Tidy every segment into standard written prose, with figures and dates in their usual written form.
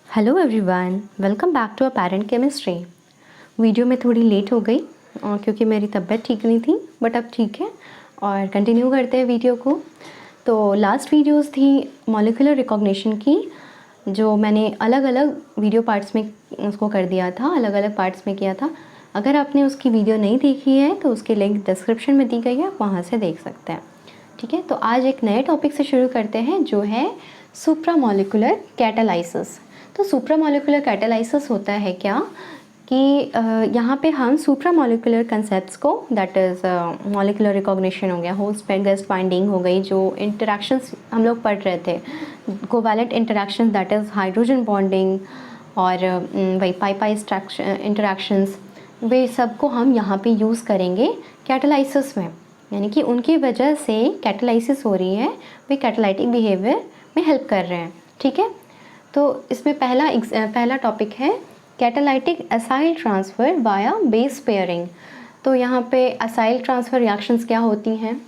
Hello everyone, welcome back to apparent chemistry. Video में थोड़ी late हो गई क्योंकि मेरी तबीयत ठीक नहीं थी, बट अब ठीक है और कंटिन्यू करते हैं वीडियो को। तो लास्ट वीडियोस थी मॉलिक्यूलर रिकॉग्निशन की, जो मैंने अलग अलग वीडियो पार्ट्स में उसको कर दिया था, अलग अलग पार्ट्स में किया था। अगर आपने उसकी वीडियो नहीं देखी है तो उसकी लिंक डिस्क्रिप्शन में दी गई है, आप वहाँ से देख सकते हैं। ठीक है, तो आज एक नए टॉपिक से शुरू करते हैं जो है सुप्रामॉलिक्यूलर कैटालाइसिस। तो सुप्रामॉलिक्यूलर कैटालाइसिस होता है क्या कि यहाँ पे हम सुप्रामॉलिक्यूलर कंसेप्ट्स को, दैट इज़ मॉलिक्यूलर रिकॉग्निशन हो गया, होस्ट पे गेस्ट बाइंडिंग हो गई, जो इंटरेक्शंस हम लोग पढ़ रहे थे, covalent interactions that is hydrogen bonding और वही पाई इंटरेक्शंस, वे सब को हम यहाँ पे यूज़ करेंगे कैटालाइसिस में। यानी कि उनकी वजह से कैटालाइसिस हो रही है, वे कैटालाइटिक बिहेवियर में हेल्प कर रहे हैं। ठीक है, तो इसमें पहला टॉपिक है catalytic acyl transfer via base pairing. तो यहाँ पे असाइल ट्रांसफ़र रिएक्शंस क्या होती हैं?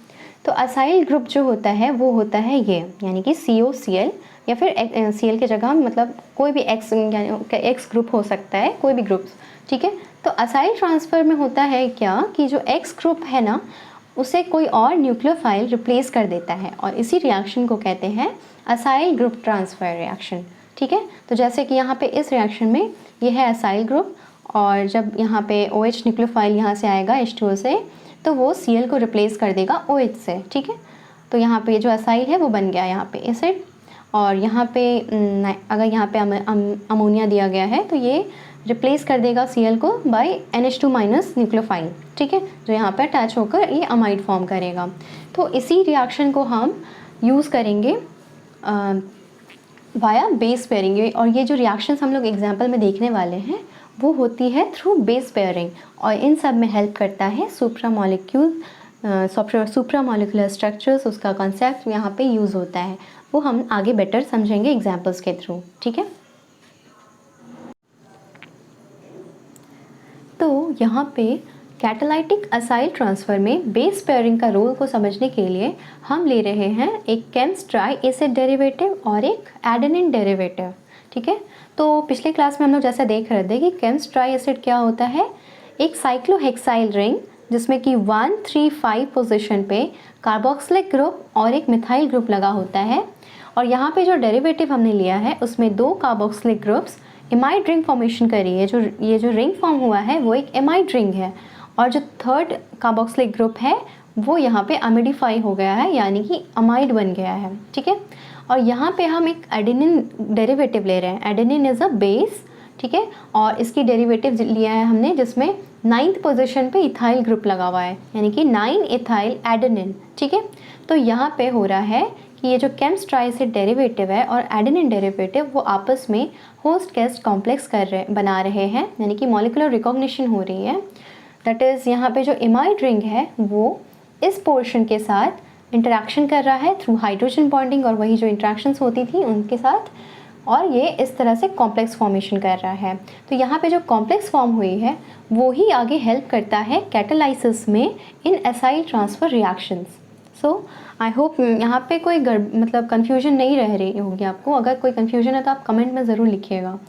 तो असाइल ग्रुप जो होता है वो होता है ये, यानी कि COCl या फिर Cl की जगह मतलब कोई भी X, यानी X ग्रुप हो सकता है, कोई भी ग्रुप्स। ठीक है, तो असाइल ट्रांसफ़र में होता है क्या कि जो X ग्रुप है ना, उसे कोई और न्यूक्लियोफाइल रिप्लेस कर देता है और इसी रिएक्शन को कहते हैं असाइल ग्रुप ट्रांसफ़र रिएक्शन। ठीक है, तो जैसे कि यहाँ पे इस रिएक्शन में ये है असाइल ग्रुप, और जब यहाँ पे OH न्यूक्लियोफाइल यहाँ से आएगा H2O से, तो वो Cl को रिप्लेस कर देगा OH से। ठीक है, तो यहाँ पे जो असाइल है वो बन गया यहाँ पे एसिड, और यहाँ पे अगर यहाँ पे अमोनिया दिया गया है तो ये रिप्लेस कर देगा Cl को बाय NH2- न्यूक्लियोफाइल। ठीक है, जो यहाँ पे अटैच होकर ये अमाइड फॉर्म करेगा। तो इसी रिएक्शन को हम यूज़ करेंगे वाया बेस पेयरिंग, और ये जो रिएक्शंस हम लोग एग्जाम्पल में देखने वाले हैं वो होती है थ्रू बेस पेयरिंग, और इन सब में हेल्प करता है सुप्रामॉलिक्यूलर स्ट्रक्चर्स, उसका कॉन्सेप्ट यहाँ पे यूज़ होता है, वो हम आगे बेटर समझेंगे एग्जाम्पल्स के थ्रू। ठीक है, तो यहाँ पे कैटालाइटिक असाइल ट्रांसफ़र में बेस पेयरिंग का रोल को समझने के लिए हम ले रहे हैं एक केम्स ट्राई एसिड डेरिवेटिव और एक एडेनिन डेरिवेटिव। ठीक है, तो पिछले क्लास में हम लोग जैसा देख रहे थे कि केम्स ट्राई एसिड क्या होता है, एक साइक्लोहेक्साइल रिंग जिसमें कि 1,3,5 पोजीशन पे कार्बोक्सिलिक ग्रुप और एक मिथाइल ग्रुप लगा होता है, और यहाँ पे जो डेरिवेटिव हमने लिया है उसमें 2 carboxylic groups amide ring formation करी है। ये जो रिंग फॉर्म हुआ है वो एक एमाइड रिंग है, और जो थर्ड कार्बोक्सिलिक ग्रुप है वो यहाँ पे अमिडिफाई हो गया है, यानी कि अमाइड बन गया है। ठीक है, और यहाँ पे हम एक एडेनिन डेरिवेटिव ले रहे हैं। Adenine is a base. ठीक है, और इसकी डेरिवेटिव लिया है हमने जिसमें 9th पोजीशन पे इथाइल ग्रुप लगा हुआ है, यानी कि 9 इथाइल एडेनिन। ठीक है, तो यहाँ पे हो रहा है कि ये जो केम्स ट्राई एसिड डेरिवेटिव है और एडेनिन डेरिवेटिव वो आपस में होस्ट गेस्ट कॉम्प्लेक्स बना रहे हैं, यानी कि मॉलिक्यूलर रिकॉग्निशन हो रही है। दैट इज़ यहाँ पे जो एमाइड रिंग है वो इस पोर्शन के साथ इंटरेक्शन कर रहा है थ्रू हाइड्रोजन बॉन्डिंग, और वही जो इंटरेक्शंस होती थी उनके साथ, और ये इस तरह से कॉम्प्लेक्स फॉर्मेशन कर रहा है। तो यहाँ पे जो कॉम्प्लेक्स फॉर्म हुई है वो ही आगे हेल्प करता है कैटालाइसिस में in acyl transfer reactions. So I hope यहाँ पे कोई मतलब कन्फ्यूजन नहीं रह रही होगी आपको। अगर कोई कन्फ्यूजन है तो आप कमेंट में ज़रूर लिखिएगा।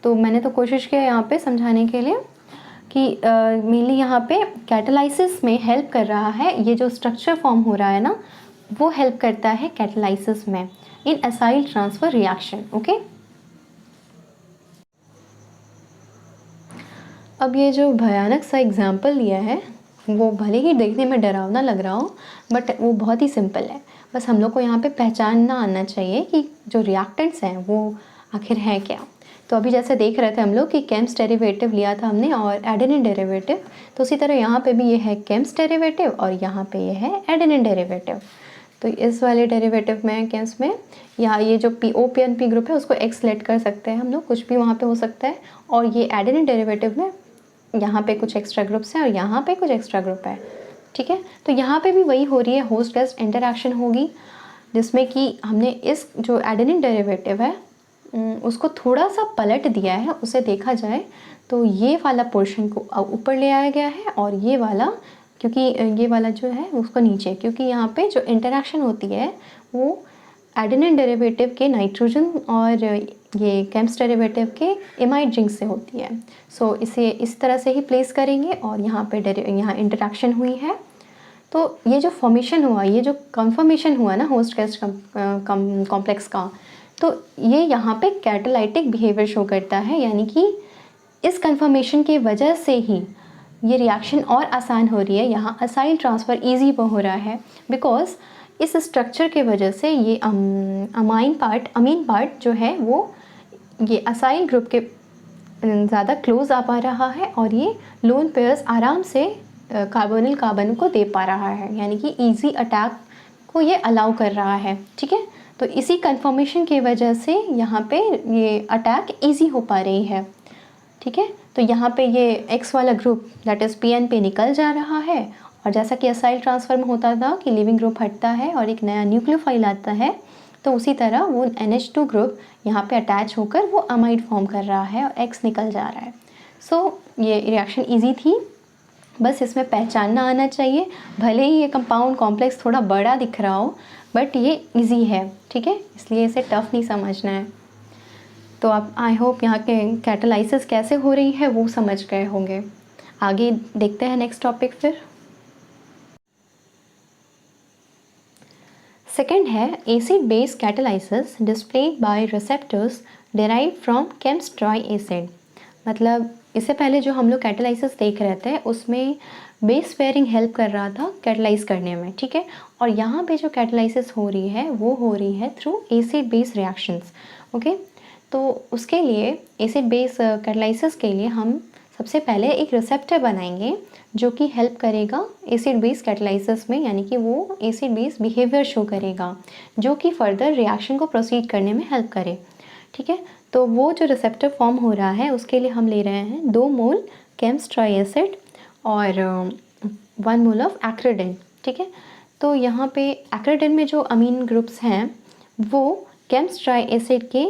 तो मैंने तो कोशिश किया यहाँ पे समझाने के लिए कि मेनली यहाँ पे कैटालाइसिस में हेल्प कर रहा है, ये जो स्ट्रक्चर फॉर्म हो रहा है ना वो हेल्प करता है कैटालाइसिस में in acyl transfer reaction. Okay, अब ये जो भयानक सा एग्जाम्पल लिया है वो भले ही देखने में डरावना लग रहा हो, बट वो बहुत ही सिंपल है। बस हम लोग को यहाँ पे पहचानना आना चाहिए कि जो रिएक्टेंट्स हैं वो आखिर है क्या। तो अभी जैसे देख रहे थे हम लोग कि केम्स डेरिवेटिव लिया था हमने और एडेनिन डेरिवेटिव, तो उसी तरह यहाँ पे भी ये है केम्स डेरिवेटिव और यहाँ पे ये है एडेनिन डेरिवेटिव। तो इस वाले डेरिवेटिव में केम्स में या ये जो POPNP ग्रुप है उसको X लेट कर सकते हैं हम लोग, कुछ भी वहाँ पे हो सकता है। और ये एडेनिन डेरिवेटिव में यहाँ पे कुछ एक्स्ट्रा ग्रुप्स हैं और यहाँ पे कुछ एक्स्ट्रा ग्रुप है। ठीक है, तो यहाँ पे भी वही हो रही है, होस्ट गेस्ट इंटरेक्शन होगी, जिसमें कि हमने इस जो एडेनिन डेरिवेटिव है उसको थोड़ा सा पलट दिया है। उसे देखा जाए तो ये वाला पोर्शन को ऊपर ले आया गया है और ये वाला क्योंकि ये वाला जो है उसको नीचे, क्योंकि यहाँ पे जो इंटरेक्शन होती है वो एडेनिन डेरिवेटिव के नाइट्रोजन और ये केम्स डेरिवेटिव के इमाइड रिंग से होती है। सो इसे इस तरह से ही प्लेस करेंगे और यहाँ पे यहाँ इंटरेक्शन हुई है, तो ये जो फॉर्मेशन हुआ, ये जो कन्फर्मेशन हुआ ना होस्ट गेस्ट कॉम्प्लेक्स का, तो ये यहाँ पे कैटालाइटिक बिहेवियर शो करता है, यानी कि इस कन्फर्मेशन की वजह से ही ये रिएक्शन और आसान हो रही है, यहाँ असाइल ट्रांसफ़र ईजी हो रहा है, बिकॉज इस स्ट्रक्चर के वजह से ये अमीन पार्ट जो है वो ये असाइल ग्रुप के ज़्यादा क्लोज आ पा रहा है और ये लोन पेयर्स आराम से कार्बोनिल कार्बन को दे पा रहा है, यानी कि इजी अटैक को ये अलाउ कर रहा है। ठीक है, तो इसी कन्फर्मेशन की वजह से यहाँ पे ये अटैक इजी हो पा रही है। ठीक है, तो यहाँ पे ये X वाला ग्रुप दैट इज़ PN पे निकल जा रहा है, और जैसा कि असाइल ट्रांसफर में होता था कि लिविंग ग्रुप हटता है और एक नया न्यूक्लियोफाइल आता है, तो उसी तरह वो NH2 ग्रुप यहाँ पे अटैच होकर वो अमाइड फॉर्म कर रहा है और X निकल जा रहा है। सो ये रिएक्शन ईजी थी, बस इसमें पहचानना आना चाहिए। भले ही ये कंपाउंड कॉम्प्लेक्स थोड़ा बड़ा दिख रहा हो, बट ये ईजी है। ठीक है, इसलिए इसे टफ नहीं समझना है। तो आप आई होप यहाँ के कैटालाइसिस कैसे हो रही है वो समझ गए होंगे। आगे देखते हैं नेक्स्ट टॉपिक। फिर सेकेंड है acid base catalysis displayed bye receptors derive from Kemps try acid. मतलब इससे पहले जो हम लोग कैटालाइसिस देख रहे थे उसमें बेस पेयरिंग हेल्प कर रहा था कैटालाइज करने में। ठीक है, और यहाँ पे जो कैटालाइसिस हो रही है वो हो रही है through acid base reactions. Okay, तो उसके लिए एसिड बेस कैटालाइसिस के लिए हम सबसे पहले एक रिसेप्टर बनाएंगे जो कि हेल्प करेगा एसिड बेस कैटालाइसिस में, यानी कि वो एसिड बेस बिहेवियर शो करेगा जो कि फर्दर रिएक्शन को प्रोसीड करने में हेल्प करे। ठीक है, तो वो जो रिसेप्टर फॉर्म हो रहा है उसके लिए हम ले रहे हैं 2 मोल केम्स ट्राई एसिड और 1 मोल ऑफ एक्रिडिन। ठीक है, तो यहाँ पे एक्रिडिन में जो अमीन ग्रुप्स हैं वो केम्स ट्राई एसिड के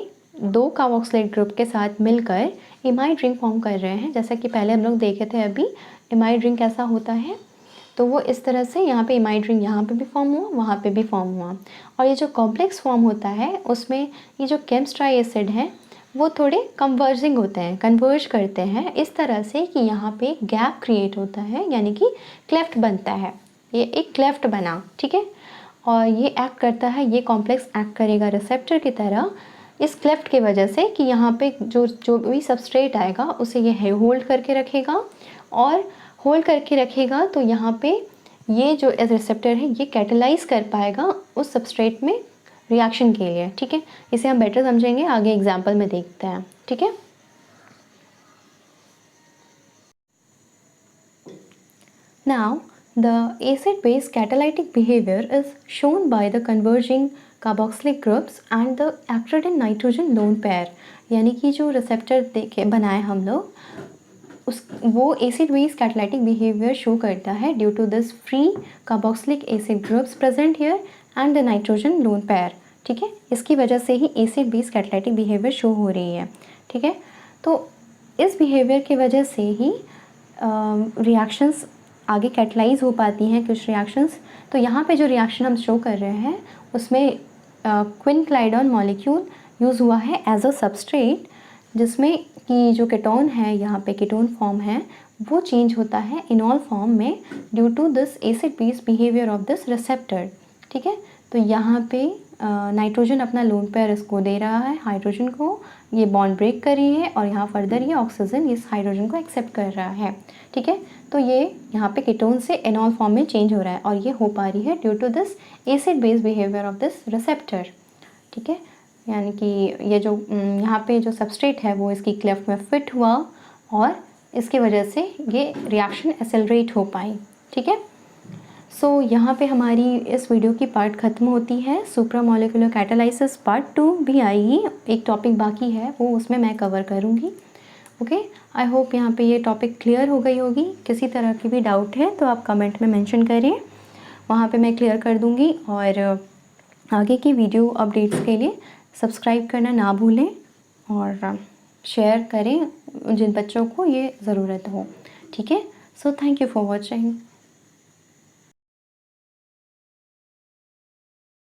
2 कार्बोक्सिलेट ग्रुप के साथ मिलकर इमाइड रिंग फॉर्म कर रहे हैं। जैसा कि पहले हम लोग देखे थे अभी इमाइड रिंग कैसा होता है, तो वो इस तरह से यहाँ पे इमाइड रिंग यहाँ पे भी फॉर्म हुआ, वहाँ पे भी फॉर्म हुआ। और ये जो कॉम्प्लेक्स फॉर्म होता है उसमें ये जो केम्स ट्राई एसिड है वो थोड़े कन्वर्जिंग होते हैं, कन्वर्ज करते हैं इस तरह से कि यहाँ पे गैप क्रिएट होता है, यानी कि क्लेफ्ट बनता है। ये एक क्लेफ्ट बना। ठीक है, और ये एक्ट करता है, ये कॉम्प्लेक्स एक्ट करेगा रिसेप्टर की तरह इस क्लेफ्ट की वजह से कि यहाँ पे जो भी सबस्ट्रेट आएगा उसे ये होल्ड करके रखेगा, और होल्ड करके रखेगा तो यहाँ पे ये जो रिसेप्टर है ये कैटालाइज कर पाएगा उस सबस्ट्रेट में रिएक्शन के लिए। ठीक है, इसे हम बेटर समझेंगे आगे एग्जाम्पल में देखते हैं। ठीक है, now the acid base catalytic behavior is shown by the converging carboxylic groups and the acridin nitrogen lone pair। यानी कि जो रिसेप्टर देखे बनाए हम लोग उस वो acid base catalytic behaviour show करता है due to this free carboxylic acid groups present here and the nitrogen lone pair. ठीक है, इसकी वजह से ही acid base catalytic behaviour show हो रही है। ठीक है, तो इस बिहेवियर की वजह से ही रिएक्शंस आगे कैटलाइज हो पाती हैं कुछ रिएक्शंस। तो यहाँ पे जो रिएक्शन हम शो कर रहे हैं उसमें क्विनक्लाइडोन मॉलिक्यूल यूज़ हुआ है एज अ सबस्ट्रेट, जिसमें कि जो कीटोन है यहाँ पे कीटोन फॉर्म है वो चेंज होता है इनॉल फॉर्म में due to this acid base behaviour of this receptor. ठीक है, तो यहाँ पे नाइट्रोजन अपना लोन पेयर इसको दे रहा है हाइड्रोजन को, ये बॉन्ड ब्रेक कर रही है और यहाँ फर्दर ये ऑक्सीजन इस हाइड्रोजन को एक्सेप्ट कर रहा है। ठीक है, तो ये यहाँ पे कीटोन से एनॉल फॉर्म में चेंज हो रहा है और ये हो पा रही है due to this acid base behaviour of this receptor. ठीक है, यानी कि ये जो यहाँ पे जो सबस्ट्रेट है वो इसकी क्लेफ्ट में फिट हुआ और इसकी वजह से ये रिएक्शन एक्सेलरेट हो पाई। ठीक है, सो यहाँ पे हमारी इस वीडियो की पार्ट ख़त्म होती है। सुप्रामोलिकुलर कैटालाइसिस पार्ट 2 भी आएगी, एक टॉपिक बाकी है वो उसमें मैं कवर करूँगी। ओके, आई होप यहाँ पे ये टॉपिक क्लियर हो गई होगी। किसी तरह की भी डाउट है तो आप कमेंट में मेंशन करिए, वहाँ पे मैं क्लियर कर दूँगी। और आगे की वीडियो अपडेट्स के लिए सब्सक्राइब करना ना भूलें और शेयर करें जिन बच्चों को ये ज़रूरत हो। ठीक है, so thank you for watching.